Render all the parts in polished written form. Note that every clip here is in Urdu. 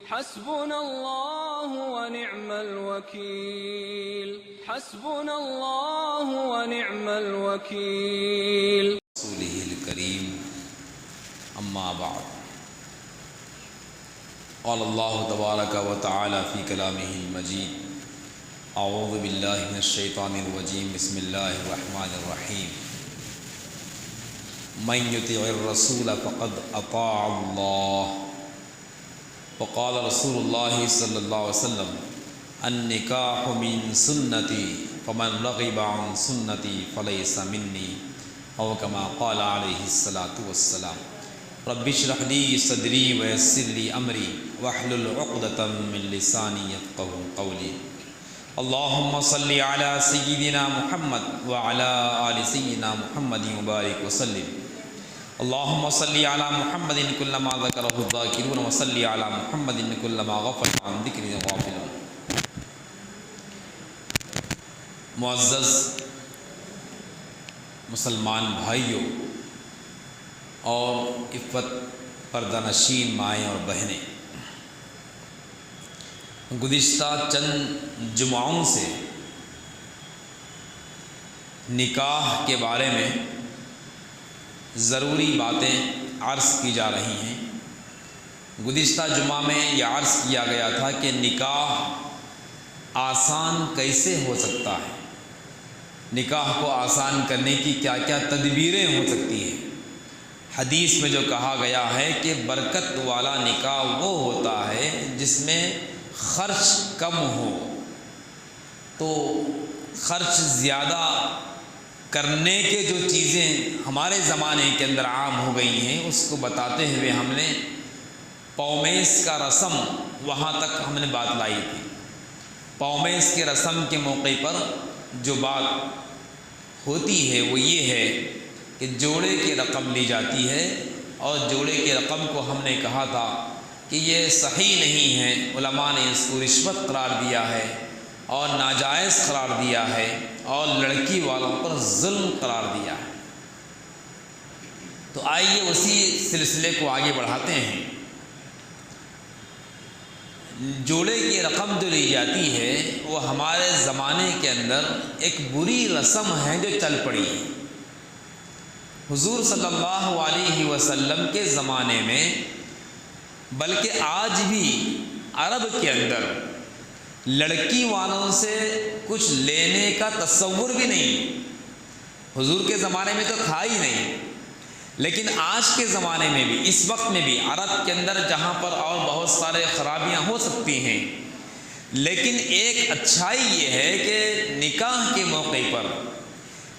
حسبنا الله ونعم الوكيل حسبنا الله ونعم الوكيل رسوله الكريم أما بعد قال الله تبارك وتعالى في كلامه المجيد أعوذ بالله من الشيطان الرجيم بسم الله الرحمن الرحيم من يطع الرسول فقد أطاع الله وقال رسول الله صلى الله عليه وسلم النكاح من سنتي فمن رغب عن سنتي فليس مني أو كما قال عليه الصلاة والسلام رب اشرح لي صدري ويسر لي أمري واحلل عقدة من لساني يفقهوا قولي اللهم صل على سيدنا محمد وعلى آل سيدنا محمد وبارك وسلم اللهم صل على محمد كلما ذكره الذاكرون وصل على محمد كلما غفل عن ذكر الغافلون. معزز مسلمان بھائیوں اور عفت پردہ نشین مائیں اور بہنیں، گزشتہ چند جمعوں سے نکاح کے بارے میں ضروری باتیں عرض کی جا رہی ہیں۔ گزشتہ جمعہ میں یہ عرض کیا گیا تھا کہ نکاح آسان کیسے ہو سکتا ہے، نکاح کو آسان کرنے کی کیا کیا تدبیریں ہو سکتی ہیں۔ حدیث میں جو کہا گیا ہے کہ برکت والا نکاح وہ ہوتا ہے جس میں خرچ کم ہو، تو خرچ زیادہ کرنے کے جو چیزیں ہمارے زمانے کے اندر عام ہو گئی ہیں اس کو بتاتے ہوئے ہم نے پومیس کا رسم وہاں تک ہم نے بات لائی تھی۔ پومیس کے رسم کے موقع پر جو بات ہوتی ہے وہ یہ ہے کہ جوڑے کی رقم لی جاتی ہے، اور جوڑے کی رقم کو ہم نے کہا تھا کہ یہ صحیح نہیں ہے، علماء نے اس کو رشوت قرار دیا ہے اور ناجائز قرار دیا ہے اور لڑکی والوں پر ظلم قرار دیا ہے۔ تو آئیے اسی سلسلے کو آگے بڑھاتے ہیں۔ جوڑے کی رقم جو لی جاتی ہے وہ ہمارے زمانے کے اندر ایک بری رسم ہے جو چل پڑی ہے۔ حضور صلی اللہ علیہ وسلم کے زمانے میں، بلکہ آج بھی عرب کے اندر لڑکی والوں سے کچھ لینے کا تصور بھی نہیں۔ حضور کے زمانے میں تو تھا ہی نہیں، لیکن آج کے زمانے میں بھی، اس وقت میں بھی عرب کے اندر جہاں پر اور بہت سارے خرابیاں ہو سکتی ہیں، لیکن ایک اچھائی یہ ہے کہ نکاح کے موقع پر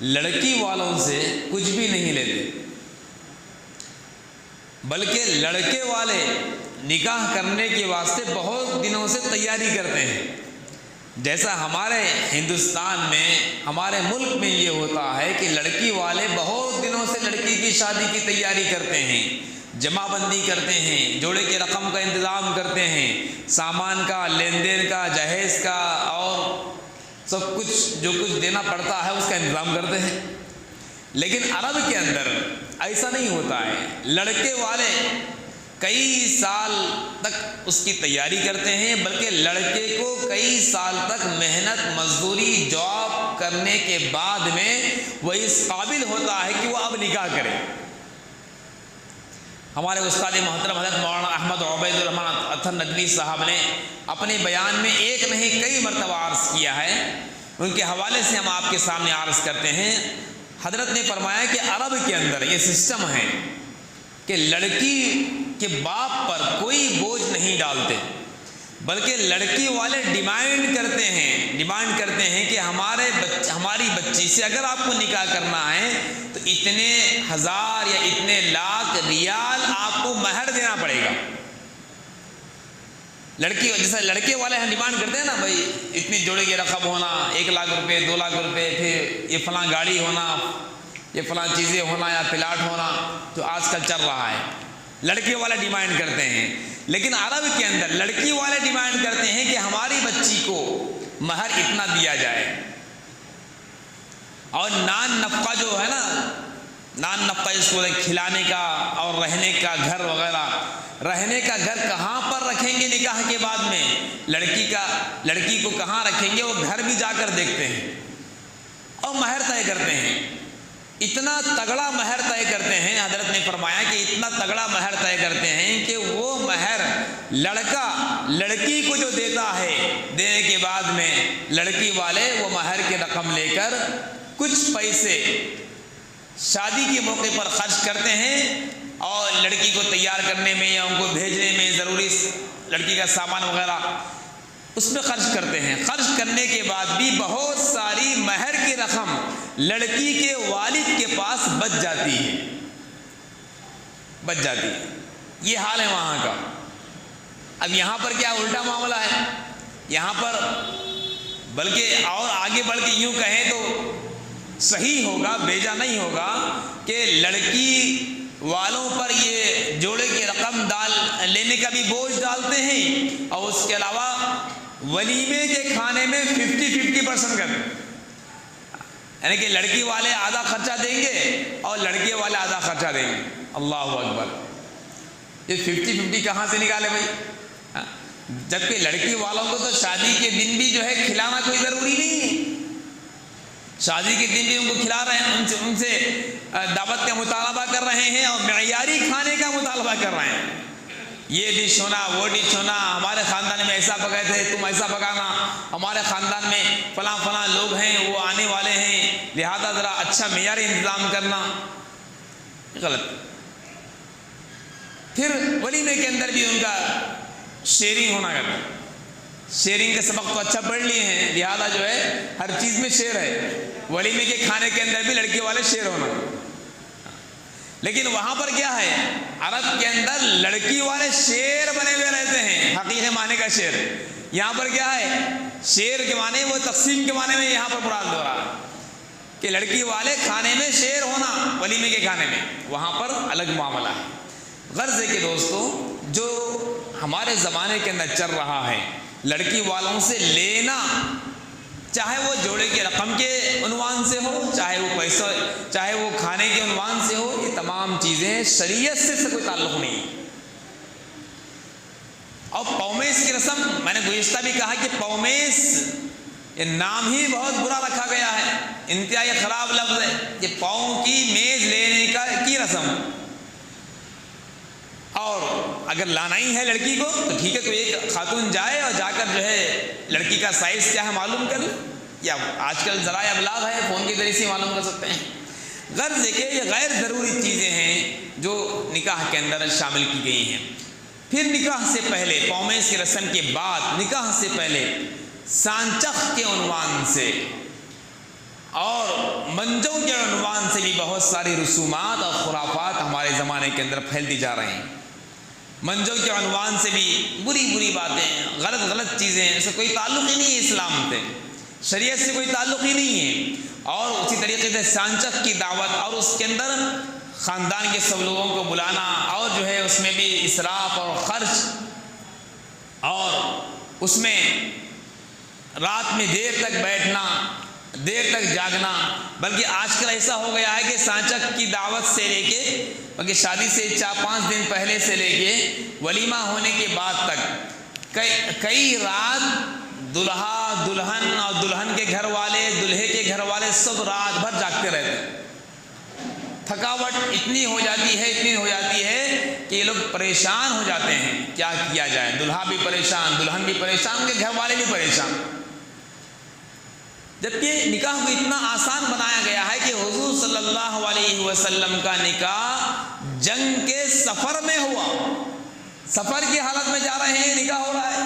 لڑکی والوں سے کچھ بھی نہیں لیتے، بلکہ لڑکے والے نکاح کرنے کے واسطے بہت دنوں سے تیاری کرتے ہیں۔ جیسا ہمارے ہندوستان میں، ہمارے ملک میں یہ ہوتا ہے کہ لڑکی والے بہت دنوں سے لڑکی کی شادی کی تیاری کرتے ہیں، جمع بندی کرتے ہیں، جوڑے کی رقم کا انتظام کرتے ہیں، سامان کا، لین دین کا، جہیز کا اور سب کچھ جو کچھ دینا پڑتا ہے اس کا انتظام کرتے ہیں۔ لیکن عرب کے اندر ایسا نہیں ہوتا ہے، لڑکے والے کئی سال تک اس کی تیاری کرتے ہیں، بلکہ لڑکے کو کئی سال تک محنت مزدوری جاب کرنے کے بعد میں وہ اس قابل ہوتا ہے کہ وہ اب نکاح کرے۔ ہمارے استاد محترم حضرت مولانا احمد عبید الرحمن اطہر ندوی صاحب نے اپنے بیان میں ایک نہیں کئی مرتبہ عرض کیا ہے، ان کے حوالے سے ہم آپ کے سامنے عرض کرتے ہیں۔ حضرت نے فرمایا کہ عرب کے اندر یہ سسٹم ہے کہ لڑکی کے باپ پر کوئی بوجھ نہیں ڈالتے، بلکہ لڑکی والے ڈیمانڈ کرتے ہیں کہ ہماری بچی سے اگر آپ کو نکاح کرنا ہے تو اتنے ہزار یا اتنے لاکھ ریال آپ کو مہر دینا پڑے گا۔ لڑکی جیسے لڑکے والے ہم ڈیمانڈ کرتے ہیں نا، بھائی اتنی جوڑے کی رقم ہونا، 1 لاکھ روپے، 2 لاکھ روپے، پھر یہ فلاں گاڑی ہونا، یہ فلاں چیزیں ہونا یا پلاٹ ہونا، جو آج کل چل رہا ہے، لڑکے والے ڈیمانڈ کرتے ہیں۔ لیکن عرب کے اندر لڑکی والے ڈیمانڈ کرتے ہیں کہ ہماری بچی کو مہر اتنا دیا جائے، اور نان نفقہ جو ہے نا، نان نفقہ اس کو کھلانے کا اور رہنے کا، گھر وغیرہ، رہنے کا گھر کہاں پر رکھیں گے نکاح کے بعد میں، لڑکی کو کہاں رکھیں گے، وہ گھر بھی جا کر دیکھتے ہیں اور مہر طے کرتے ہیں۔ اتنا تگڑا مہر طے کرتے ہیں، حضرت نے فرمایا کہ اتنا تگڑا مہر طے کرتے ہیں کہ وہ مہر لڑکا لڑکی کو جو دیتا ہے، دینے کے بعد میں لڑکی والے وہ مہر کی رقم لے کر کچھ پیسے شادی کے موقع پر خرچ کرتے ہیں، اور لڑکی کو تیار کرنے میں یا ان کو بھیجنے میں ضروری لڑکی کا سامان وغیرہ اس میں خرچ کرتے ہیں۔ خرچ کرنے کے بعد بھی بہت ساری مہر کی رقم لڑکی کے والد کے پاس بچ جاتی ہے۔ یہ حال ہے وہاں کا۔ اب یہاں پر کیا الٹا معاملہ ہے، یہاں پر بلکہ اور آگے بڑھ کے یوں کہیں تو صحیح ہوگا، بیجا نہیں ہوگا کہ لڑکی والوں پر یہ جوڑے کی رقم لینے کا بھی بوجھ ڈالتے ہیں، اور اس کے علاوہ ولیمے کے کھانے میں 50% کرتے ہیں، یعنی کہ لڑکی والے آدھا خرچہ دیں گے اور لڑکے والے آدھا خرچہ دیں گے۔ اللہ اکبر، یہ 50-50 کہاں سے نکالے بھائی؟ جبکہ لڑکی والوں کو تو شادی کے دن بھی جو ہے کھلانا کوئی ضروری نہیں ہے، شادی کے دن بھی ان کو کھلا رہے ہیں، ان سے دعوت کا مطالبہ کر رہے ہیں اور معیاری کھانے کا مطالبہ کر رہے ہیں۔ یہ ڈش ہونا، وہ ڈش ہونا، ہمارے خاندان میں ایسا پکائے تھے تم ایسا پکانا، ہمارے خاندان میں فلاں لوگ ہیں وہ آنے والے ہیں لہذا ذرا اچھا معیاری انتظام کرنا، غلط۔ پھر ولیمے کے اندر بھی ان کا شیئرنگ ہونا کرتا، شیئرنگ کے سبق تو اچھا پڑھ لیے ہیں لہذا جو ہے ہر چیز میں شیئر ہے، ولیمے کے کھانے کے اندر بھی لڑکی والے شیئر ہونا۔ لیکن وہاں پر کیا ہے، عرب کے اندر لڑکی والے شیر بنے ہوئے رہتے ہیں، حقیقی معنی کا شیر۔ یہاں پر کیا ہے، شیر کے معنی وہ تقسیم کے معنی میں یہاں پر مراد ہو رہا ہے کہ لڑکی والے کھانے میں شیر ہونا، ولیمے کے کھانے میں، وہاں پر الگ معاملہ ہے۔ غرض ہے کہ دوستو جو ہمارے زمانے کے اندر چل رہا ہے، لڑکی والوں سے لینا، چاہے وہ جوڑے کی رقم کے عنوان سے ہو، چاہے وہ پیسہ، چاہے وہ کھانے کے عنوان سے ہو، یہ تمام چیزیں شریعت سے کوئی تعلق نہیں ہے۔ اور پومیس کی رسم، میں نے گزشتہ بھی کہا کہ پومیس یہ نام ہی بہت برا رکھا گیا ہے، انتہائی خراب لفظ ہے، یہ پاؤں کی میز لینے کی رسم۔ اور اگر لانا ہی ہے لڑکی کو تو ٹھیک ہے، کوئی ایک خاتون جائے اور جا کر جو ہے لڑکی کا سائز کیا ہے معلوم کر لے، یا آج کل ذرائع ابلاغ ہے، فون کے ذریعے سے معلوم کر سکتے ہیں۔ غرض ہے کہ یہ غیر ضروری چیزیں ہیں جو نکاح کے اندر شامل کی گئی ہیں۔ پھر نکاح سے پہلے، پومیس کی رسم کے بعد نکاح سے پہلے سانچخ کے عنوان سے اور منجوں کے عنوان سے بھی بہت ساری رسومات اور خرافات ہمارے زمانے کے اندر پھیلتی جا رہی ہیں۔ منجوں کے عنوان سے بھی بری باتیں، غلط چیزیں، اس سے کوئی تعلق ہی نہیں ہے اسلام سے، شریعت سے کوئی تعلق ہی نہیں ہے۔ اور اسی طریقے سے سانچخ کی دعوت اور اس کے اندر خاندان کے سب لوگوں کو بلانا، اور جو ہے اس میں بھی اسراف اور خرچ، اور اس میں رات میں دیر تک بیٹھنا، دیر تک جاگنا، بلکہ آج کل ایسا ہو گیا ہے کہ سانچخ کی دعوت سے لے کے بلکہ شادی سے 4-5 دن پہلے سے لے کے ولیمہ ہونے کے بعد تک کئی رات دلہا، دلہن اور دلہن کے گھر والے، دلہے کے گھر والے سب رات بھر جاگتے رہتے ہیں۔ تھکاوٹ اتنی ہو جاتی ہے کہ یہ لوگ پریشان ہو جاتے ہیں، کیا کیا جائے، دلہا بھی پریشان، دلہن بھی پریشان، ان کے گھر والے بھی پریشان۔ جبکہ نکاح کو اتنا آسان بنایا گیا ہے کہ حضور صلی اللہ علیہ وسلم کا نکاح جنگ کے سفر میں ہوا، سفر کی حالت میں جا رہے ہیں، نکاح ہو رہا ہے،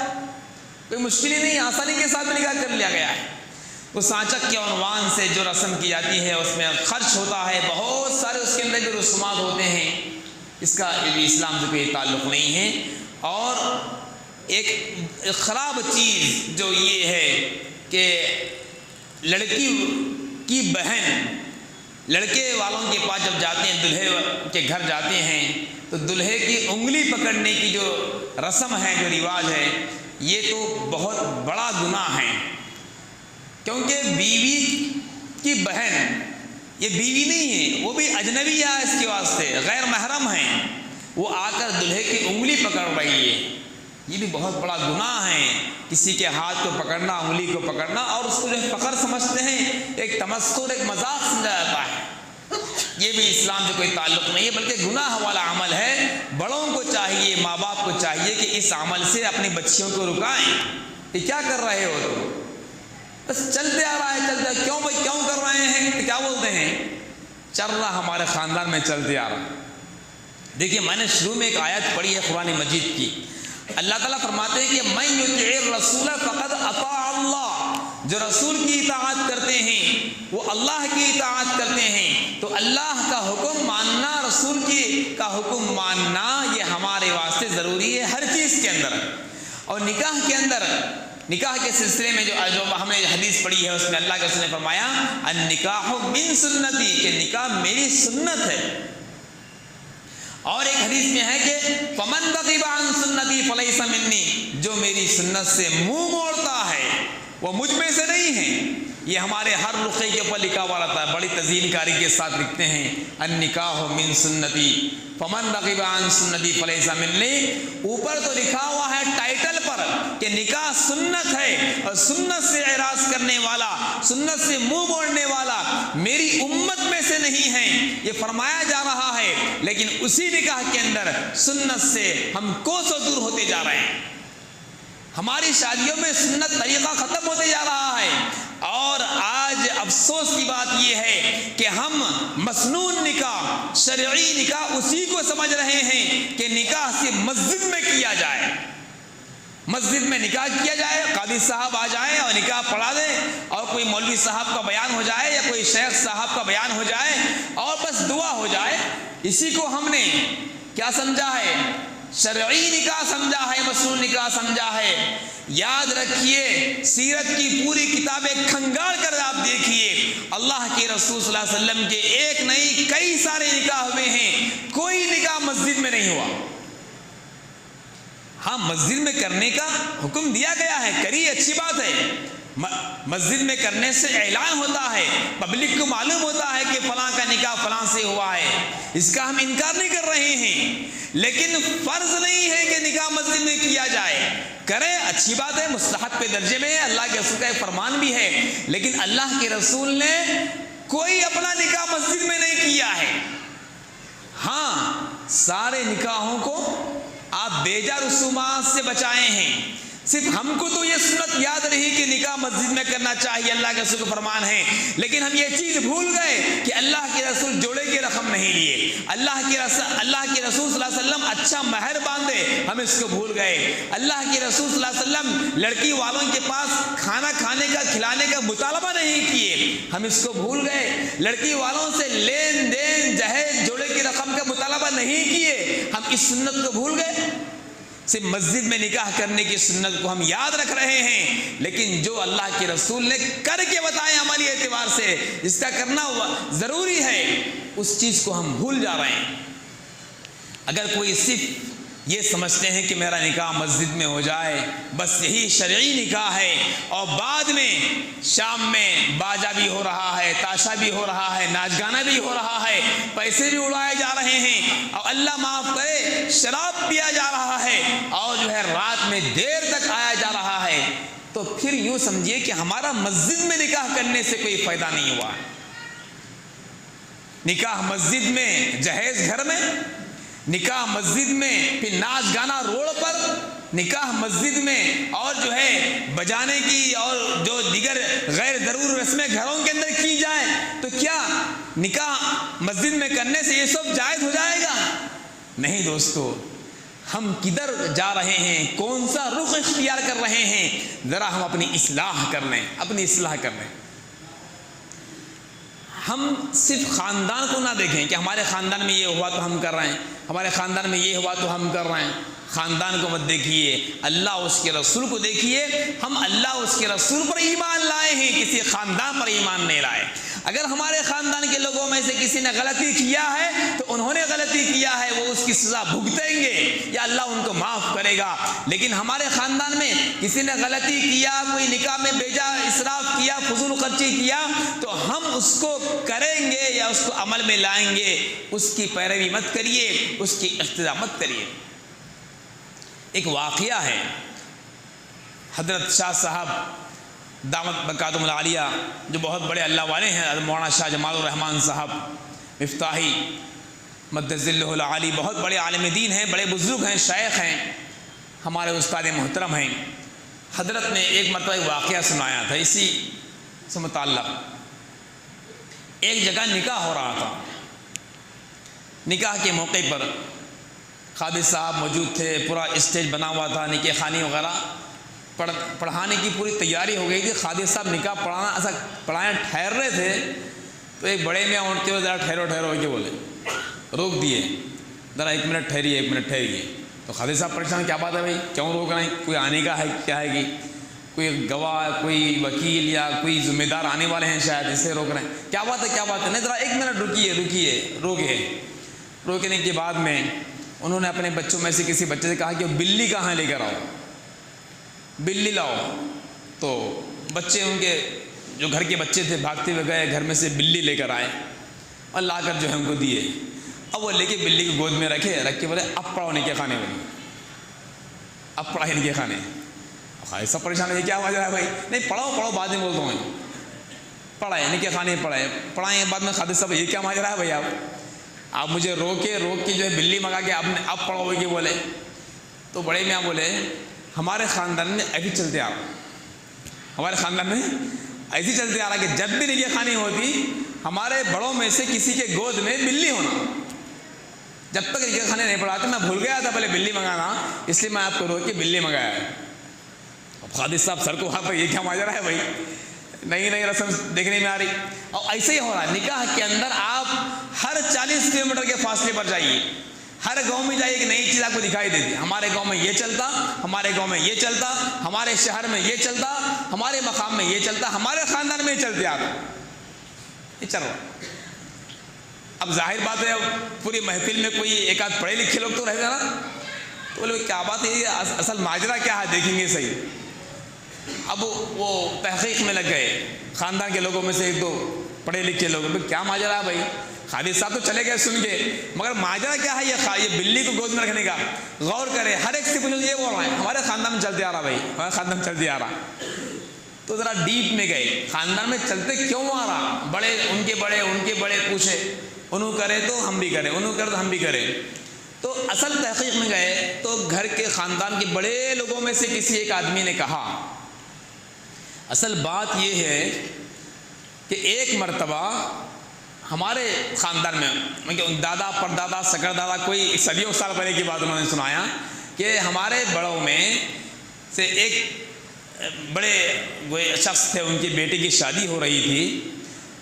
کوئی مشکل ہی نہیں، آسانی کے ساتھ نکاح کر لیا گیا ہے۔ وہ سانچخ کے عنوان سے جو رسم کی جاتی ہے اس میں خرچ ہوتا ہے، بہت سارے اس کے اندر جو رسومات ہوتے ہیں، اس کا اسلام سے کوئی تعلق نہیں ہے۔ اور ایک خراب چیز جو یہ ہے کہ لڑکی کی بہن لڑکے والوں کے پاس جب جاتے ہیں، دلہے کے گھر جاتے ہیں، تو دلہے کی انگلی پکڑنے کی جو رسم ہے، جو رواج ہے، یہ تو بہت بڑا گناہ ہے، کیونکہ بیوی کی بہن یہ بیوی نہیں ہے، وہ بھی اجنبی ہے، اس کے واسطے غیر محرم ہیں، وہ آ کر دلہے کی انگلی پکڑ رہی ہے. یہ بھی بہت بڑا گناہ ہے، کسی کے ہاتھ کو پکڑنا، انگلی کو پکڑنا، اور اس کو جو ہے فخر سمجھتے ہیں، ایک تمسخر، ایک مذاق سمجھا جاتا ہے. یہ بھی اسلام سے کوئی تعلق نہیں ہے، بلکہ گناہ والا عمل ہے. بڑوں کو چاہیے، ماں باپ کو چاہیے کہ اس عمل سے اپنی بچیوں کو رکائیں. یہ کیا کر رہے ہو تم؟ بس چلتے آ رہا ہے، چلتا کیوں بھائی، کیوں کر رہے ہیں؟ تو کیا بولتے ہیں؟ چل رہا ہمارے خاندان میں چلتے آ رہا. دیکھیے میں نے شروع میں ایک آیت پڑھی ہے قرآن مجید کی. اللہ تعالیٰ فرماتے ہیں کہ من یطیع الرسول فقد اطاع اللہ. جو رسول کی اطاعت کرتے ہیں وہ اللہ کی اطاعت کرتے ہیں. تو اللہ کا حکم ماننا، رسول کی کا حکم ماننا، یہ ہمارے واسطے ضروری ہے ہر چیز کے اندر. اور نکاح کے اندر، نکاح کے سلسلے میں جو ہم نے حدیث پڑھی ہے، اس میں اللہ کے رسول نے فرمایا النکاح من سنتی، کہ نکاح میری سنت ہے. اور ایک حدیث میں ہے کہ فمن رغب عن سنتی فلیس منی، جو میری سنت سے منہ موڑتا ہے وہ مجھ میں سے نہیں ہے. یہ ہمارے ہر رخے کے اوپر لکھا ہوا رہتا ہے، بڑی تزئین کاری کے ساتھ لکھتے ہیں النکاح من سنتی فمن رغب عن سنتی فلیس منی. اوپر تو لکھا ہوا ہے ٹائٹل پر کہ نکاح سنت ہے، اور سنت سے اعراض کرنے والا، سنت سے منہ موڑنے والا میری امت میں سے نہیں ہے، یہ فرمایا جا رہا ہے. لیکن اسی نکاح کے اندر سنت سے ہم کوسوں دور ہوتے جا رہے ہیں. ہماری شادیوں میں سنت طریقہ ختم ہوتے جا رہا ہے. اور آج افسوس کی بات یہ ہے کہ ہم مسنون نکاح، شرعی نکاح اسی کو سمجھ رہے ہیں کہ نکاح سے مسجد میں کیا جائے. مسجد میں نکاح کیا جائے، قاضی صاحب آ جائیں اور نکاح پڑھا دیں، اور کوئی مولوی صاحب کا بیان ہو جائے یا کوئی شیخ صاحب کا بیان ہو جائے اور بس دعا ہو جائے. اسی کو ہم نے کیا سمجھا ہے؟ شرعی نکاح سمجھا ہے، مسنون نکاح سمجھا ہے. یاد رکھیے، سیرت کی پوری کتابیں کھنگال کر آپ دیکھیے، اللہ کے رسول صلی اللہ علیہ وسلم کے ایک نہیں کئی سارے نکاح ہوئے ہیں، کوئی نکاح مسجد میں نہیں ہوا. ہاں مسجد میں کرنے کا حکم دیا گیا ہے، کریے، اچھی بات ہے. مسجد میں کرنے سے اعلان ہوتا ہے، پبلک کو معلوم ہوتا ہے کہ فلاں کا نکاح فلاں سے ہوا ہے، اس کا ہم انکار نہیں کر رہے ہیں. لیکن فرض نہیں ہے کہ نکاح مسجد میں کیا جائے. کریں، اچھی بات ہے، مستحب کے درجے میں ہے، اللہ کے رسول کا ایک فرمان بھی ہے. لیکن اللہ کے رسول نے کوئی اپنا نکاح مسجد میں نہیں کیا ہے. ہاں سارے نکاحوں کو آپ بیجا رسومات سے بچائے ہیں. صرف ہم کو تو یہ سنت یاد رہی کہ نکاح مسجد میں کرنا چاہیے، اللہ کے رسول کا فرمان ہے. لیکن ہم یہ چیز بھول گئے کہ اللہ کے رسول جوڑے کی رقم نہیں لیے. اللہ کے رسول صلی اللہ علیہ وسلم اچھا مہر باندھے، ہم اس کو بھول گئے. اللہ کے رسول صلی اللہ علیہ وسلم لڑکی والوں کے پاس کھانا کھانے کا، کھلانے کا مطالبہ نہیں کیے، ہم اس کو بھول گئے. لڑکی والوں سے لین دین، جہیز، جوڑے کی رقم کا مطالبہ نہیں کیے، ہم اس سنت کو بھول گئے. صرف مسجد میں نکاح کرنے کی سنت کو ہم یاد رکھ رہے ہیں، لیکن جو اللہ کے رسول نے کر کے بتائے عملی اعتبار سے، جس کا کرنا ضروری ہے، اس چیز کو ہم بھول جا رہے ہیں. اگر کوئی صرف یہ سمجھتے ہیں کہ میرا نکاح مسجد میں ہو جائے، بس یہی شرعی نکاح ہے، اور بعد میں شام میں باجا بھی ہو رہا ہے، تاشا بھی ہو رہا ہے، ناچ گانا بھی ہو رہا ہے، پیسے بھی اڑائے جا رہے ہیں، اور اللہ معاف کرے شراب پیا جا رہا ہے، اور جو ہے رات میں دیر تک آیا جا رہا ہے، تو پھر یوں سمجھیے کہ ہمارا مسجد میں نکاح کرنے سے کوئی فائدہ نہیں ہوا. نکاح مسجد میں، جہیز گھر میں، نکاح مسجد میں، پھر ناچ گانا روڈ پر، نکاح مسجد میں، اور جو ہے بجانے کی اور جو دیگر غیر ضرور رسمیں گھروں کے اندر کی جائے، تو کیا نکاح مسجد میں کرنے سے یہ سب جائز ہو جائے گا؟ نہیں دوستو. ہم کدھر جا رہے ہیں، کون سا رخ اختیار کر رہے ہیں، ذرا ہم اپنی اصلاح کر لیں، اپنی اصلاح کر لیں. ہم صرف خاندان کو نہ دیکھیں کہ ہمارے خاندان میں یہ ہوا تو ہم کر رہے ہیں، ہمارے خاندان میں یہ ہوا تو ہم کر رہے ہیں. خاندان کو مت دیکھیے، اللہ اس کے رسول کو دیکھیے. ہم اللہ اس کے رسول پر ایمان لائے ہیں، کسی خاندان پر ایمان نہیں لائے. اگر ہمارے خاندان کے لوگوں میں سے کسی نے غلطی کیا ہے تو انہوں نے غلطی کیا ہے، وہ اس کی سزا بھگتیں گے یا اللہ ان کو معاف کرے گا۔ لیکن ہمارے خاندان میں کسی نے غلطی کیا، کوئی نکاح میں بیجا اسراف کیا، فضول خرچی کیا، تو ہم اس کو کریں گے یا اس کو عمل میں لائیں گے۔ اس کی پیروی مت کریے، اس کی اقتداء مت کریے۔ ایک واقعہ ہے، حضرت شاہ صاحب دعوت برکاتہم العالیہ جو بہت بڑے اللہ والے ہیں، حضرت مولانا شاہ جمال الرحمن صاحب مفتاحی مد ظلہ العالی، بہت بڑے عالم دین ہیں، بڑے بزرگ ہیں، شیخ ہیں، ہمارے استاد محترم ہیں۔ حضرت نے ایک مرتبہ ایک واقعہ سنایا تھا اسی سے متعلق۔ ایک جگہ نکاح ہو رہا تھا، نکاح کے موقع پر قاضی صاحب موجود تھے، پورا اسٹیج بنا ہوا تھا، نکاح خوانی وغیرہ پڑھانے کی پوری تیاری ہو گئی تھی۔ قاضی صاحب نکاح پڑھانا ٹھہر رہے تھے تو ایک بڑے میاں اٹھتے ہوئے ذرا ٹھہرو ٹھہرو کے بولے، روک دیے، ذرا 1 منٹ ٹھہریے، 1 منٹ ٹھہریے۔ تو قاضی صاحب پریشان، کیا بات ہے بھائی، کیوں روک رہے ہیں؟ کوئی آنے کا ہے کیا ہے کہ کوئی گواہ، کوئی وکیل یا کوئی ذمہ دار آنے والے ہیں شاید، اس سے روک رہے ہیں، کیا بات ہے کیا بات ہے؟ نہیں ذرا 1 منٹ رکیے۔ روکنے کے بعد میں انہوں نے اپنے بچوں میں سے کسی بچے سے کہا کہ بلی کہاں لے کر آؤ، بلی لاؤ۔ تو بچے ان کے جو گھر کے بچے تھے بھاگتے ہوئے گئے، گھر میں سے بلی لے کر آئے اور لا کر جو ہے ان کو دیے۔ اب وہ لے کے بلی کو گود میں رکھ کے بولے اب پڑھو نکاح کھانے والی، اب پڑھائے نکاح کھانے۔ سب پریشان ہے، کیا وجہ ہے بھائی؟ نہیں پڑھاؤ بعد میں بولتا ہوں، پڑھائے نکاح کھانے، پڑھائیں بعد میں۔ قاضی صاحب یہ کیا ماجرا ہے بھائی، آپ مجھے روک کے جو ہے بلی منگا کے اب پڑھو گے بولے؟ تو بڑے میاں بولے ہمارے خاندان میں ایسی چلتے آ رہا، ہمارے خاندان میں ایسی چلتے آ رہا کہ جب بھی نکاح خوانی ہوتی ہمارے بڑوں میں سے کسی کے گود میں بلی ہونا۔ جب تک نکاح خوانی نہیں پڑھاتے، میں بھول گیا تھا پہلے بلی منگانا، اس لیے میں آپ کو روک کے بلی منگایا ہے۔ اب قاضی صاحب سر کو ہاتھ، یہ کیا ماجرا ہے بھائی، نہیں رسم دیکھنے میں آ رہی۔ اور ایسے ہی ہو رہا ہے نکاح کے اندر، آپ ہر 40 کلومیٹر کے فاصلے پر جائیے، ہر گاؤں میں جائیے، ایک نئی چیز آپ کو دکھائی دیتی، ہمارے گاؤں میں یہ چلتا، ہمارے گاؤں میں یہ چلتا، ہمارے شہر میں یہ چلتا، ہمارے مقام میں یہ چلتا، ہمارے خاندان میں یہ چلتے آ رہا، یہ چل رہا۔ اب ظاہر بات ہے پوری محفل میں کوئی ایک آدھ پڑھے لکھے لوگ تو رہتے نا، تو بولے کیا بات ہے، اصل ماجرا کیا ہے، دیکھیں گے صحیح۔ اب وہ تحقیق میں لگ گئے، خاندان کے لوگوں میں سے 1-2 پڑھے لکھے لوگ، کیا ماجرا ہے بھائی؟ قاضی صاحب تو چلے گئے سن کے، مگر ماجرا کیا ہے یہ بلی کو گود میں رکھنے کا؟ غور کرے، ہر ایک سے پوچھو یہ بول رہا ہے ہمارے خاندان میں چلتے آ رہا، بھائی ہمارے خاندان میں چلتے آ رہا۔ تو ذرا ڈیپ میں گئے، خاندان میں چلتے کیوں آ رہا؟ بڑے ان کے بڑے پوچھے، انہوں کرے تو ہم بھی کریں، انہوں کرے تو ہم بھی کریں۔ تو اصل تحقیق میں گئے تو گھر کے خاندان کے بڑے لوگوں میں سے کسی ایک آدمی نے کہا اصل بات یہ ہے کہ ایک مرتبہ ہمارے خاندان میں دادا پردادا سکر دادا، کوئی صدیوں سال پہلے کی بات انہوں نے سنایا کہ ہمارے بڑوں میں سے ایک بڑے شخص تھے، ان کی بیٹی کی شادی ہو رہی تھی،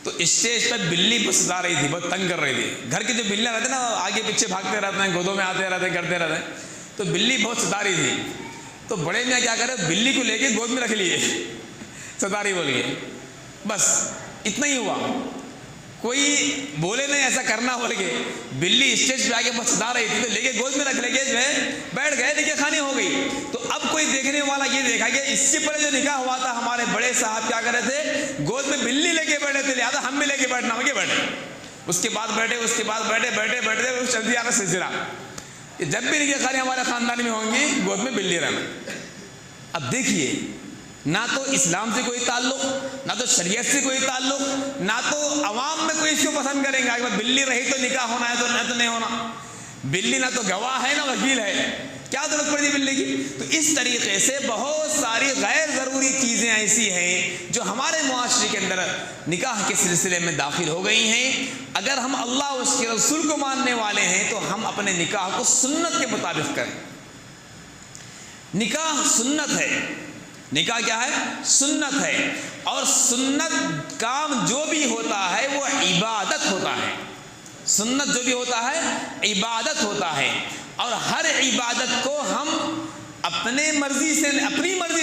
تو اسٹیج پر بلی بستا رہی تھی، بہت تنگ کر رہی تھی۔ گھر کے جو بلیاں رہتے نا آگے پیچھے بھاگتے رہتے ہیں، گودوں میں آتے رہتے ہیں، کرتے رہتے ہیں، تو بلی بہت ستا رہی تھی۔ تو بڑے میاں کیا کرے، بلی کو لے کے گود میں رکھ لیے، ستاری بول گئے، بس اتنا ہی ہوا، کوئی بولے نہیں ایسا کرنا بول کے۔ بلی اسٹیج پہ آ کے بس ستا رہی تھی تو لے کے گود میں رکھ لے کے جو ہے بیٹھ گئے، نکاح خوانی ہو گئی۔ تو اب کوئی دیکھنے والا یہ دیکھا کہ اس سے پہلے جو نکاح ہوا تھا ہمارے بڑے صاحب کیا کر رہے تھے، گود میں بلی لے کے بیٹھے تھے، لہٰذا ہم بھی لے کے بیٹھنا ہو کے بیٹھے، اس کے بعد بیٹھے چلتی آ رہا سلسلہ۔ جب بھی نکاح خوانی ہمارے خاندان میں ہوں گی گود میں بلی رہنا۔ اب دیکھیے، نہ تو اسلام سے کوئی تعلق، نہ تو شریعت سے کوئی تعلق، نہ تو عوام میں کوئی اس کو پسند کریں گے کہ بلی رہی تو نکاح ہونا ہے تو نہ تو نہیں ہونا، بلی نہ تو گواہ ہے نہ وکیل ہے، کیا ضرورت پڑی بلی کی؟ تو اس طریقے سے بہت ساری غیر ضروری چیزیں ایسی ہیں جو ہمارے معاشرے کے اندر نکاح کے سلسلے میں داخل ہو گئی ہیں۔ اگر ہم اللہ اور اس کے رسول کو ماننے والے ہیں تو ہم اپنے نکاح کو سنت کے مطابق کریں۔ نکاح سنت ہے، نکاح کیا ہے؟ سنت ہے، اور سنت کام جو بھی ہوتا ہے وہ عبادت ہوتا ہے، سنت جو بھی ہوتا ہے عبادت ہوتا ہے، اور ہر عبادت کو ہم اپنی مرضی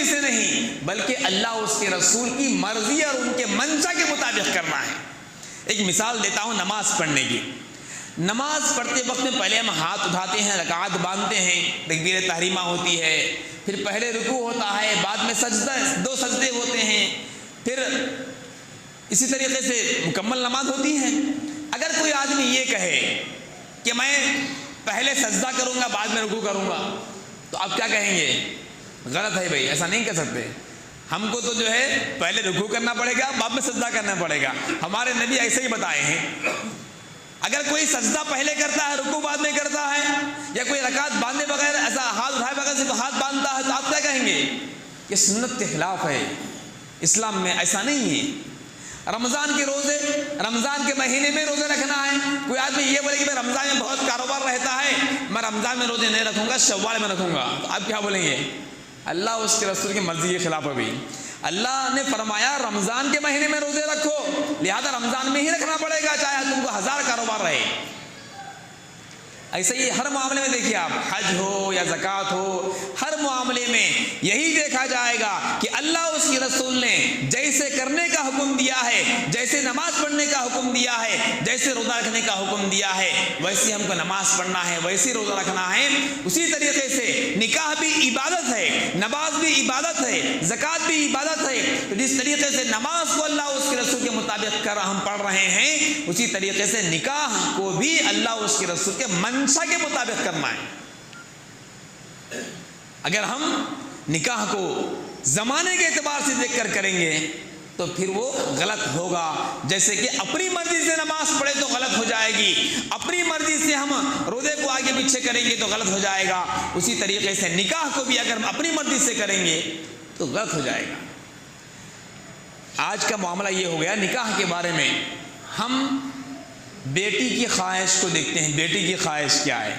سے نہیں بلکہ اللہ اس کے رسول کی مرضی اور ان کے منشا کے مطابق کرنا ہے۔ ایک مثال دیتا ہوں نماز پڑھنے کی. نماز پڑھتے وقت میں پہلے ہم ہاتھ اٹھاتے ہیں, رکعت باندھتے ہیں, تکبیر تحریمہ ہوتی ہے, پھر پہلے رکوع ہوتا ہے, بعد میں سجدہ, 2 سجدے ہوتے ہیں, پھر اسی طریقے سے مکمل نماز ہوتی ہے. اگر کوئی آدمی یہ کہے کہ میں پہلے سجدہ کروں گا بعد میں رکوع کروں گا, تو آپ کیا کہیں گے؟ غلط ہے بھائی, ایسا نہیں کہہ سکتے. ہم کو تو جو ہے پہلے رکوع کرنا پڑے گا, بعد میں سجدہ کرنا پڑے گا. ہمارے نبی ایسے ہی بتائے ہیں. اگر کوئی سجدہ پہلے کرتا ہے, رکوع بعد میں کرتا ہے, یا کوئی رکعت باندھے بغیر ایسا ہاتھ اٹھائے بغیر سے ہاتھ باندھتا ہے, تو آپ کیا کہیں گے؟ یہ سنت کے خلاف ہے. اسلام میں ایسا نہیں ہے. رمضان کے روزے, رمضان کے مہینے میں روزے رکھنا ہے. کوئی آدمی یہ بولے کہ میں رمضان میں بہت کاروبار رہتا ہے, میں رمضان میں روزے نہیں رکھوں گا, شوال میں رکھوں گا, تو آپ کیا بولیں گے؟ اللہ اس کے رسول کی مرضی کے خلاف ہے بھی. اللہ نے فرمایا رمضان کے مہینے میں روزے رکھو, لہذا رمضان میں ہی رکھنا پڑے گا, چاہے تم کو 1000 کاروبار رہے. ایسے ہی ہر معاملے میں دیکھیے آپ, حج ہو یا زکوٰۃ ہو, ہر معاملے میں یہی دیکھا جائے گا کہ اللہ اس کے رسول نے جیسے کرنے کا حکم دیا ہے, جیسے نماز پڑھنے کا حکم دیا ہے, جیسے روزہ رکھنے کا حکم دیا ہے, ویسے ہم کو نماز پڑھنا ہے, ویسے روزہ رکھنا ہے. اسی طریقے سے نکاح بھی عبادت ہے, نماز بھی عبادت ہے, زکوٰۃ بھی عبادت ہے. تو جس طریقے سے نماز کو اللہ اس کے رسول کے مطابق ہم پڑھ رہے ہیں, اسی طریقے سے نکاح کو بھی اللہ اس کے رسول کے منشا کے مطابق کرنا ہے. اگر ہم نکاح کو زمانے کے اعتبار سے دیکھ کر کریں گے تو پھر وہ غلط ہوگا. جیسے کہ اپنی مرضی سے نماز پڑھے تو غلط ہو جائے گی, اپنی مرضی سے ہم روزے کو آگے پیچھے کریں گے تو غلط ہو جائے گا. اسی طریقے سے نکاح کو بھی اگر ہم اپنی مرضی سے کریں گے تو غلط ہو جائے گا. آج کا معاملہ یہ ہو گیا نکاح کے بارے میں. ہم بیٹی کی خواہش کو دیکھتے ہیں, بیٹی کی خواہش کیا ہے,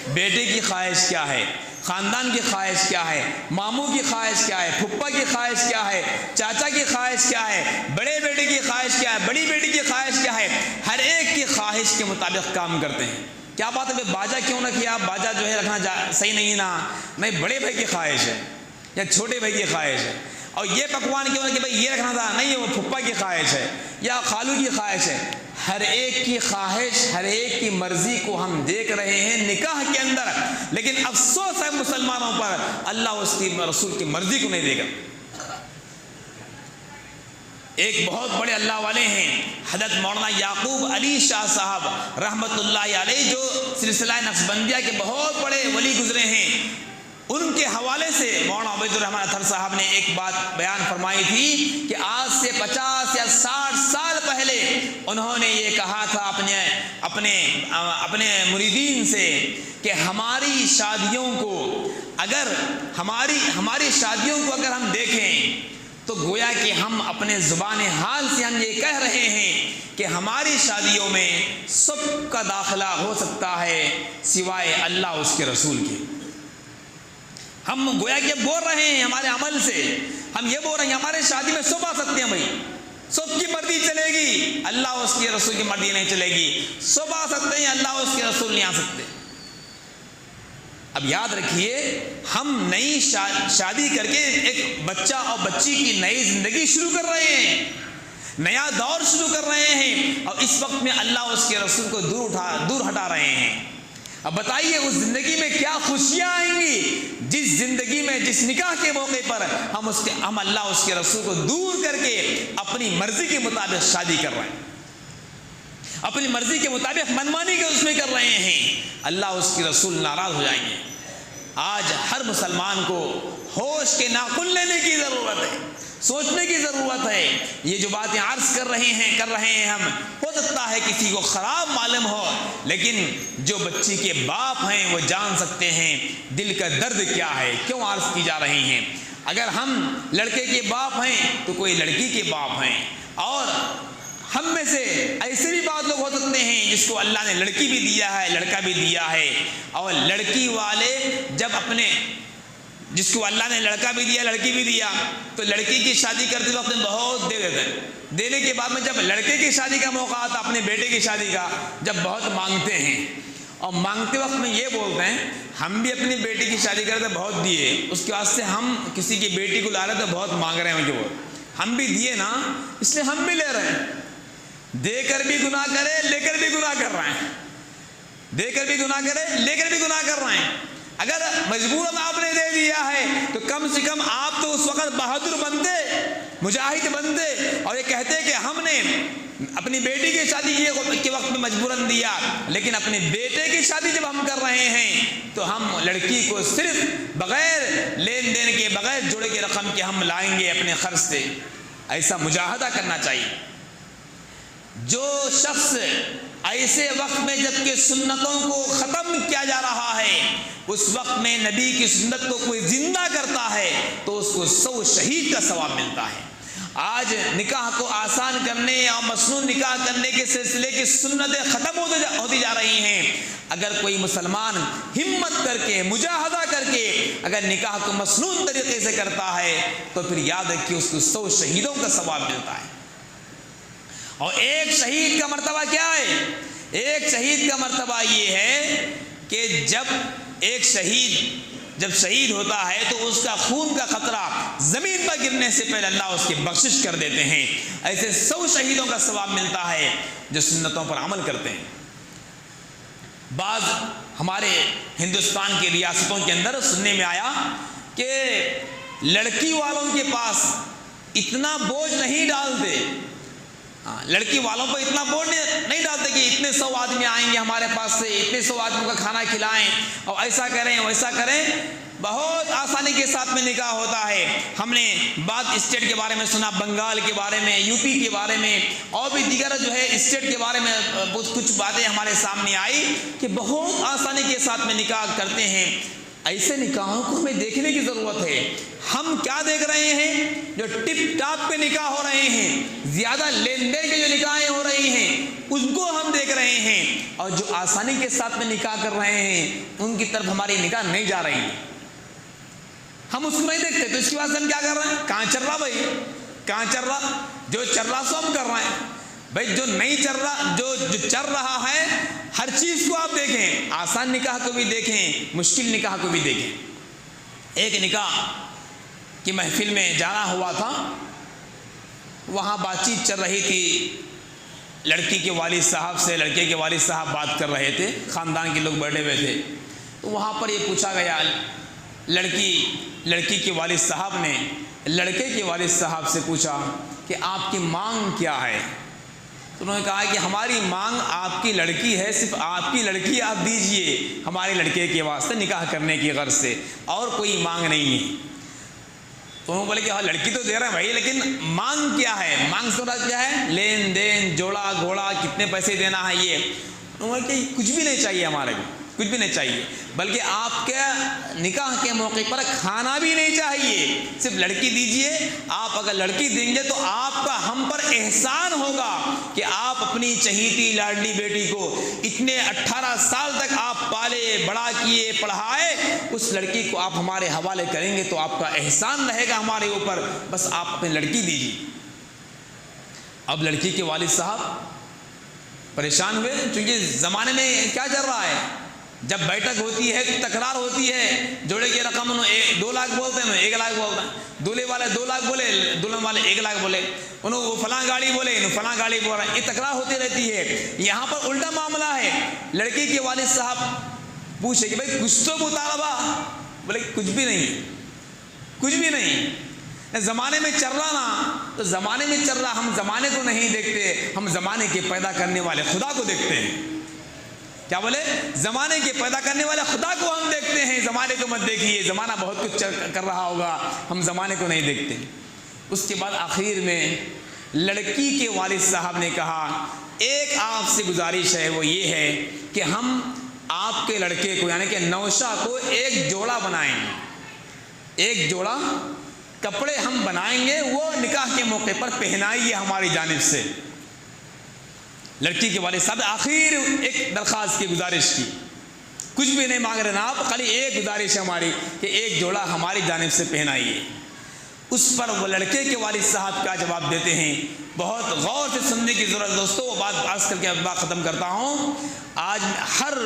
بیٹے کی خواہش کیا ہے, خاندان کی خواہش کیا ہے, ماموں کی خواہش کیا ہے, پھپھا کی خواہش کیا ہے, چاچا کی خواہش کیا ہے, بڑے بیٹے کی خواہش کیا ہے, بڑی بیٹی کی خواہش کیا ہے. ہر ایک کی خواہش کے مطابق کام کرتے ہیں. کیا بات ہے بھائی باجا کیوں نہ کیا, باجا جو ہے رکھنا صحیح نہیں نا, نہیں بڑے بھائی کی خواہش ہے یا چھوٹے بھائی کی خواہش ہے. اور یہ پکوان کیوں نہ کہ بھائی یہ رکھنا تھا, نہیں وہ پھپھا کی خواہش ہے یا خالو کی خواہش ہے. ہر ایک کی خواہش, ہر ایک کی مرضی کو ہم دیکھ رہے ہیں نکاح کے اندر. لیکن افسوس ہے مسلمانوں پر, اللہ اس کی رسول کی مرضی کو نہیں دے گا. ایک بہت بڑے اللہ والے ہیں حضرت مولانا یعقوب علی شاہ صاحب رحمۃ اللہ علیہ, جو سلسلہ نقشبندیہ کے بہت بڑے ولی گزرے ہیں. ان کے حوالے سے مولانا عبید الرحمن اطہر صاحب نے ایک بات بیان فرمائی تھی کہ آج سے 50 یا 60 سال پہلے انہوں نے یہ کہا تھا اپنے مریدین سے کہ ہماری شادیوں کو اگر ہماری شادیوں کو اگر ہم دیکھیں تو گویا کہ ہم اپنے زبان حال سے ہم یہ کہہ رہے ہیں کہ ہماری شادیوں میں سب کا داخلہ ہو سکتا ہے سوائے اللہ اس کے رسول کے. ہم گویا کہ بول رہے ہیں ہمارے عمل سے, ہم یہ بول رہے ہیں ہمارے شادی میں سب آ سکتے ہیں بھائی, سب کی مرضی چلے گی, اللہ اس کے رسول کی مرضی نہیں چلے گی. سب آ سکتے ہیں, اللہ اس کے رسول نہیں آ سکتے. اب یاد رکھیے ہم نئی شادی کر کے ایک بچہ اور بچی کی نئی زندگی شروع کر رہے ہیں, نیا دور شروع کر رہے ہیں, اور اس وقت میں اللہ اس کے رسول کو دور ہٹا رہے ہیں. اب بتائیے اس زندگی میں کیا خوشیاں آئیں گی جس زندگی میں, جس نکاح کے موقع پر ہم اللہ اس کے رسول کو دور کر کے اپنی مرضی کے مطابق شادی کر رہے ہیں, اپنی مرضی کے مطابق منمانی کے اس میں کر رہے ہیں. اللہ اس کے رسول ناراض ہو جائیں گے. آج ہر مسلمان کو ہوش کے ناخن لینے کی ضرورت ہے, سوچنے کی ضرورت ہے. یہ جو باتیں عرض کر رہے ہیں ہم, ہو سکتا ہے کسی کو خراب معلوم ہو, لیکن جو بچی کے باپ ہیں وہ جان سکتے ہیں دل کا درد کیا ہے, کیوں عرض کی جا رہی ہیں. اگر ہم لڑکے کے باپ ہیں تو کوئی لڑکی کے باپ ہیں, اور ہم میں سے ایسے بھی بعض لوگ ہو سکتے ہیں جس کو اللہ نے لڑکی بھی دیا ہے لڑکا بھی دیا ہے, اور لڑکی والے جب جس کو اللہ نے لڑکا بھی دیا لڑکی بھی دیا تو لڑکی کی شادی کرتے وقت بہت دے دیتے ہیں. دینے کے بعد میں جب لڑکے کی شادی کا موقع آتا, اپنے بیٹے کی شادی کا, جب بہت مانگتے ہیں, اور مانگتے وقت میں یہ بولتے ہیں ہم بھی اپنی بیٹی کی شادی کرتے بہت دیے, اس کے واسطے ہم کسی کی بیٹی کو لا رہے تو بہت مانگ رہے ہیں کہ وہ ہم بھی دیے نا, اس لیے ہم بھی لے رہے ہیں. دے کر بھی گناہ کرے لے کر بھی گناہ کر رہے ہیں، دے کر بھی گناہ کرے لے کر بھی گناہ کر رہے ہیں۔ اگر مجبوراً آپ نے دے دیا ہے تو کم سے کم آپ تو اس وقت بہادر بنتے، مجاہد بنتے، اور یہ کہتے کہ ہم نے اپنی بیٹی کی شادی کے وقت میں مجبوراً دیا، لیکن اپنے بیٹے کی شادی جب ہم کر رہے ہیں تو ہم لڑکی کو صرف بغیر لین دین کے، بغیر جوڑے کے رقم کے ہم لائیں گے اپنے خرچ سے۔ ایسا مجاہدہ کرنا چاہیے۔ جو شخص ایسے وقت میں جبکہ سنتوں کو ختم کیا جا رہا ہے، اس وقت میں نبی کی سنت کو کوئی زندہ کرتا ہے تو اس کو 100 شہید کا ثواب ملتا ہے۔ آج نکاح کو آسان کرنے اور مسنون نکاح کرنے کے سلسلے کی سنتیں ختم ہوتی جا رہی ہیں۔ اگر کوئی مسلمان ہمت کر کے، مجاہدہ کر کے اگر نکاح کو مسنون طریقے سے کرتا ہے تو پھر یاد رکھیے اس کو 100 شہیدوں کا ثواب ملتا ہے۔ اور ایک شہید کا مرتبہ کیا ہے؟ ایک شہید کا مرتبہ یہ ہے کہ جب ایک شہید جب شہید ہوتا ہے تو اس کا خون کا قطرہ زمین پر گرنے سے پہلے اللہ اس کی بخشش کر دیتے ہیں۔ ایسے 100 شہیدوں کا ثواب ملتا ہے جو سنتوں پر عمل کرتے ہیں۔ بعض ہمارے ہندوستان کی ریاستوں کے اندر سننے میں آیا کہ لڑکی والوں کے پاس اتنا بوجھ نہیں ڈالتے، لڑکی والوں پر اتنا بوجھ نہیں ڈالتے کہ اتنے 100 آدمی آئیں گے ہمارے پاس سے، اتنے 100 آدمیوں کا کھانا کھلائیں اور ایسا کریں ویسا کریں۔ بہت آسانی کے ساتھ میں نکاح ہوتا ہے۔ ہم نے بعض اسٹیٹ کے بارے میں سنا، بنگال کے بارے میں، یو پی کے بارے میں، اور بھی دیگر جو ہے اسٹیٹ کے بارے میں کچھ باتیں ہمارے سامنے آئی کہ بہت آسانی کے ساتھ میں نکاح کرتے ہیں۔ ایسے نکاحوں کو ہمیں دیکھنے کی ضرورت ہے۔ ہم کیا دیکھ رہے ہیں؟ جو ٹپ ٹاپ پہ نکاح ہو رہے ہیں، زیادہ لین دین کے جو نکاحیں ہو رہی ہیں ان کو ہم دیکھ رہے ہیں، اور جو آسانی کے ساتھ میں نکاح کر رہے ہیں ان کی طرف ہماری نگاہ نہیں جا رہی، ہم اس کو نہیں دیکھتے۔ تو اس کی وجہ سے ہم کیا کر رہے ہیں؟ کہاں چل رہا بھائی، کہاں چل رہا؟ جو چل رہا سو ہم کر رہے ہیں بھائی، جو نہیں چل رہا، جو چل رہا ہے ہر چیز کو آپ دیکھیں، آسان نکاح کو بھی دیکھیں، مشکل نکاح کو بھی دیکھیں۔ ایک نکاح کی محفل میں جانا ہوا تھا، وہاں بات چیت چل رہی تھی، لڑکی کے والد صاحب سے لڑکے کے والد صاحب بات کر رہے تھے، خاندان کے لوگ بیٹھے ہوئے تھے۔ تو وہاں پر یہ پوچھا گیا، لڑکی کے والد صاحب نے لڑکے کے والد صاحب سے پوچھا کہ آپ کی مانگ کیا ہے؟ تو انہوں نے کہا کہ ہماری مانگ آپ کی لڑکی ہے، صرف آپ کی لڑکی آپ دیجئے ہمارے لڑکے کے واسطے نکاح کرنے کی غرض سے، اور کوئی مانگ نہیں ہے۔ تو انہوں نے بولے کہ ہاں لڑکی تو دے رہے ہیں بھائی، لیکن مانگ کیا ہے؟ مانگ سے کیا ہے؟ لین دین، جوڑا گھوڑا، کتنے پیسے دینا ہے یہ۔ انہوں نے کہ کچھ بھی نہیں چاہیے ہمارے کو، کچھ بھی نہیں چاہیے، بلکہ آپ کے نکاح کے موقع پر کھانا بھی نہیں چاہیے، صرف لڑکی دیجئے۔ آپ اگر لڑکی دیں گے تو آپ کا ہم پر احسان ہوگا کہ آپ اپنی چہیتی لاڈلی بیٹی کو اتنے 18 سال تک آپ پالے بڑا کیے پڑھائے، اس لڑکی کو آپ ہمارے حوالے کریں گے تو آپ کا احسان رہے گا ہمارے اوپر، بس آپ اپنی لڑکی دیجیے۔ اب لڑکی کے والد صاحب پریشان ہوئے، چونکہ زمانے میں کیا چل رہا ہے، جب بیٹھک ہوتی ہے تکرار ہوتی ہے، جوڑے کی رقم انہوں 2 لاکھ بولتے ہیں، 1 لاکھ بولتا ہے، دولہے والے 2 لاکھ بولے، دلہن والے 1 لاکھ بولے، انہوں وہ فلاں گاڑی بولے، انہوں فلاں گاڑی بول رہا ہے، یہ تکرار ہوتی رہتی ہے۔ یہاں پر الٹا معاملہ ہے، لڑکی کے والد صاحب پوچھے کہ بھائی کچھ تو مطالبہ، بولے کچھ بھی نہیں، کچھ بھی نہیں۔ زمانے میں چل رہا نا تو زمانے میں چل رہا، ہم زمانے کو نہیں دیکھتے، ہم زمانے کے پیدا کرنے والے خدا کو دیکھتے ہیں۔ کیا بولے؟ زمانے کے پیدا کرنے والے خدا کو ہم دیکھتے ہیں، زمانے کو مت دیکھیے، زمانہ بہت کچھ کر رہا ہوگا، ہم زمانے کو نہیں دیکھتے۔ اس کے بعد آخر میں لڑکی کے والد صاحب نے کہا ایک آپ سے گزارش ہے، وہ یہ ہے کہ ہم آپ کے لڑکے کو یعنی کہ نوشہ کو ایک جوڑا بنائیں گے، ایک جوڑا کپڑے ہم بنائیں گے، وہ نکاح کے موقع پر پہنائیے ہماری جانب سے۔ لڑکی کے والد صاحب آخر ایک درخواست کی، گزارش کی، کچھ بھی نہیں مانگ رہے نا آپ، خالی ایک گزارش ہے ہماری کہ ایک جوڑا ہماری جانب سے پہنائیے۔ اس پر وہ لڑکے کے والد صاحب کیا جواب دیتے ہیں، بہت غور سے سننے کی ضرورت دوستوں۔ وہ بات عرض کر کے بات ختم کرتا ہوں۔ آج ہر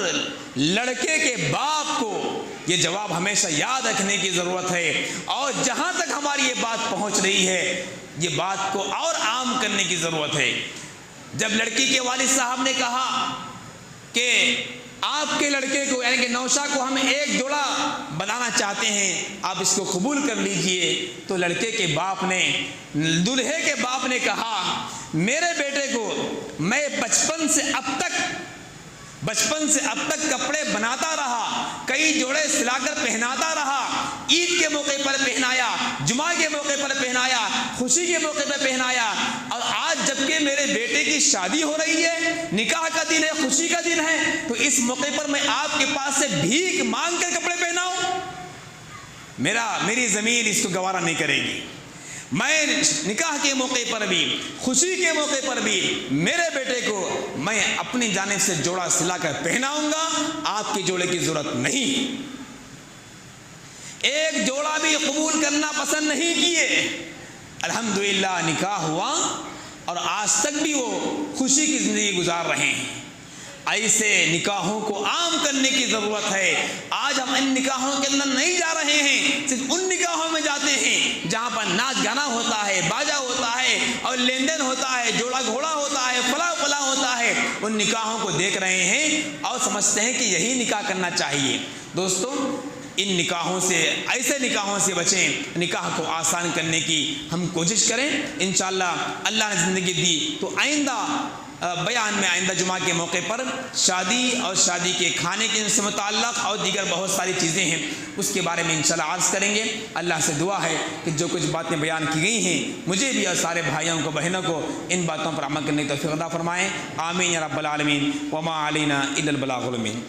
لڑکے کے باپ کو یہ جواب ہمیشہ یاد رکھنے کی ضرورت ہے، اور جہاں تک ہماری یہ بات پہنچ رہی ہے یہ بات کو اور عام کرنے کی ضرورت ہے۔ جب لڑکی کے والد صاحب نے کہا کہ آپ کے لڑکے کو یعنی کہ نوشا کو ہم ایک جوڑا بنانا چاہتے ہیں، آپ اس کو قبول کر لیجئے، تو لڑکے کے باپ نے، دلہے کے باپ نے کہا میرے بیٹے کو میں بچپن سے اب تک کپڑے بناتا رہا، کئی جوڑے سلا کر پہناتا رہا، عید کے موقع پر پہنایا، جمعہ کے موقع پر پہنایا، خوشی کے موقع پر پہنایا، اور آج جبکہ میرے بیٹے کی شادی ہو رہی ہے، نکاح کا دن ہے، خوشی کا دن ہے، تو اس موقع پر میں آپ کے پاس سے بھیک مانگ کر کپڑے پہناؤں؟ میری زمین اس کو گوارا نہیں کرے گی۔ میں نکاح کے موقع پر بھی، خوشی کے موقع پر بھی میرے بیٹے کو میں اپنی جانب سے جوڑا سلا کر پہناؤں گا، آپ کے جوڑے کی ضرورت نہیں۔ ایک جوڑا بھی قبول کرنا پسند نہیں کیے۔ الحمدللہ نکاح ہوا اور آج تک بھی وہ خوشی کی زندگی گزار رہے ہیں۔ ایسے نکاحوں کو عام کرنے کی ضرورت ہے۔ آج ہم ان نکاحوں کے اندر نہیں جا رہے ہیں، صرف ان نکاحوں میں جاتے ہیں جہاں پر ناچ گانا ہوتا ہے، باجا ہوتا ہے اور لین دین ہوتا ہے، جوڑا گھوڑا ہوتا ہے، فلاں ہوتا ہے۔ ان نکاحوں کو دیکھ رہے ہیں اور سمجھتے ہیں کہ یہی نکاح کرنا چاہیے۔ دوستو، ان نکاحوں سے، ایسے نکاحوں سے بچیں، نکاح کو آسان کرنے کی ہم کوشش کریں۔ انشاءاللہ اللہ نے زندگی دی تو آئندہ بیان میں، آئندہ جمعہ کے موقع پر شادی اور شادی کے کھانے کے سے متعلق اور دیگر بہت ساری چیزیں ہیں، اس کے بارے میں انشاءاللہ عرض کریں گے۔ اللہ سے دعا ہے کہ جو کچھ باتیں بیان کی گئی ہیں مجھے بھی اور سارے بھائیوں کو، بہنوں کو ان باتوں پر عمل کرنے کی توفیق عطا فرمائیں۔ آمین یا رب العالمین۔ وما علینا الا البلاغ المبین۔